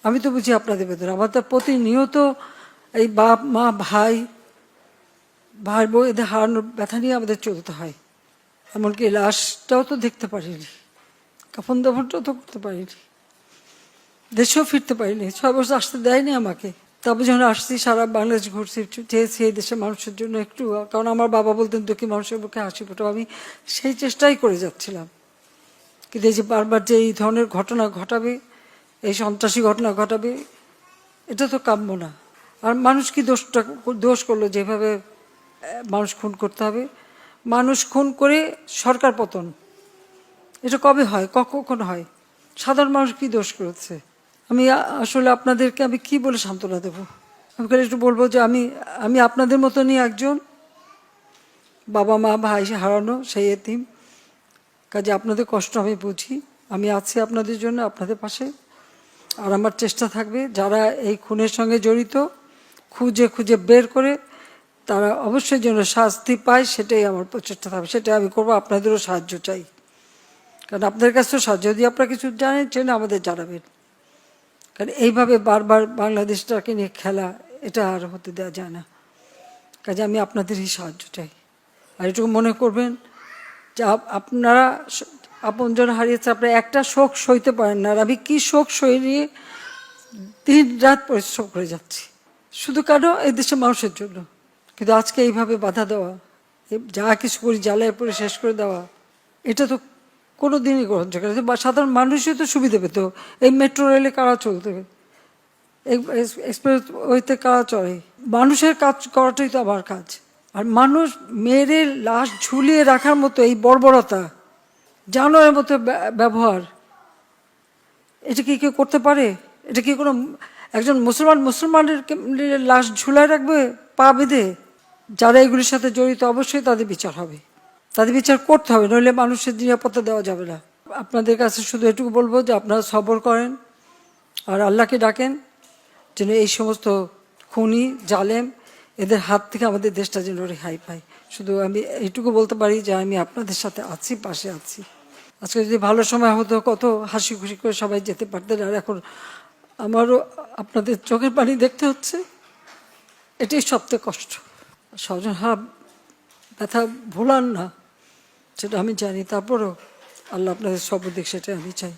আমি তো বুঝি আপনাদের বেদনা। আমার তো প্রতিনিয়ত এই বাপ মা ভাই বউ এদের হারানোর ব্যথা নিয়ে আমাদের চলতে হয়। এমনকি লাশটাও তো দেখতে পারিনি, কাফন দাফনটাও তো করতে পারিনি, দেশেও ফিরতে পারিনি, 6 বছর আসতে দেয়নি আমাকে। তারপর যখন আসছি সারা বাংলাদেশ ঘুরছি, চেয়েছি এই দেশের মানুষের জন্য একটু, কারণ আমার বাবা বলতেন দুঃখী মানুষের মুখে হাসি ফোটাও, আমি সেই চেষ্টাই করে যাচ্ছিলাম। কিন্তু এই যে বারবার যে এই ধরনের ঘটনা ঘটাবে, এই সন্ত্রাসী ঘটনা ঘটাবে, এটা তো কাম্য না। আর মানুষ কি দোষ করলো যেভাবে মানুষ খুন করতে হবে? মানুষ খুন করে সরকার পতন, এটা কবে হয়, কখন হয়? সাধারণ মানুষ কি দোষ করেছে? আমি আসলে আপনাদেরকে আমি কি বলে সান্ত্বনা দেব? আমি একটু বলবো যে আমি আপনাদের মতনই একজন, বাবা মা ভাই হারানো সেই এতিম। কাজে আপনাদের কষ্ট আমি বুঝি, আমি আছি আপনাদের জন্য, আপনাদের পাশে। আর আমার চেষ্টা থাকবে যারা এই খুনের সঙ্গে জড়িত খুঁজে খুঁজে বের করে তারা অবশ্যই যেন শাস্তি পায়, সেটাই আমার প্রচেষ্টা থাকবে, সেটাই আমি করবো। আপনাদেরও সাহায্য চাই, কারণ আপনাদের কাছেও সাহায্য, যদি আপনারা কিছু জানেন আমাদের জানাবেন। কারণ এইভাবে বারবার বাংলাদেশটাকে নিয়ে খেলা, এটা আর হতে দেওয়া যায় না। কাজে আমি আপনাদেরই সাহায্য চাই। আর এটুকু মনে করবেন যে আপনারা আপনজন হারিয়েছে, আপনারা একটা শোক সইতে পারেন না। আর আমি কি শোক সই নিয়ে দিন রাত পরিশ্রম করে যাচ্ছি, শুধু কেন এই দেশের মানুষের জন্য। কিন্তু আজকে এইভাবে বাধা দেওয়া, যা কিছু করি জ্বালায় পরে শেষ করে দেওয়া, এটা তো কোনো দিনই গ্রহণযোগ্য না। সাধারণ মানুষই তো সুবিধা পেত। এই মেট্রো রেলে কারা চলতে, এক্সপ্রেস ওয়েতে কারা চলে? মানুষের কাজ করাটাই তো আমার কাজ। আর মানুষ মেরে লাশ ঝুলিয়ে রাখার মতো এই বর্বরতা, জানোয়ারের মতো ব্যবহার, এটা কি কেউ করতে পারে? এটা কি কোনো একজন মুসলমানের লাশ ঝুলায় রাখবে পা বেঁধে? যারা এগুলির সাথে জড়িত অবশ্যই তাদের বিচার হবে, তাদের বিচার করতে হবে, নইলে মানুষের নিরাপত্তা দেওয়া যাবে না। আপনাদের কাছে শুধু এটুকু বলবো যে আপনারা সবর করেন আর আল্লাহকে ডাকেন যেন এই সমস্ত খুনি জালেম এদের হাত থেকে আমাদের দেশটা যেন রেহাই পায়। শুধু আমি এইটুকু বলতে পারি যে আমি আপনাদের সাথে আছি, পাশে আছি। আজকে যদি ভালো সময় হতো কত হাসি খুশি করে সবাই যেতে পারতেন, আর এখন আমারও আপনাদের চোখের পানি দেখতে হচ্ছে, এটাই সবথেকে কষ্ট। স্বজন হারা ব্যথা ভোলান না, সেটা আমি জানি, তারপরও আল্লাহ আপনাদের সব দিক, সেটা আমি চাই।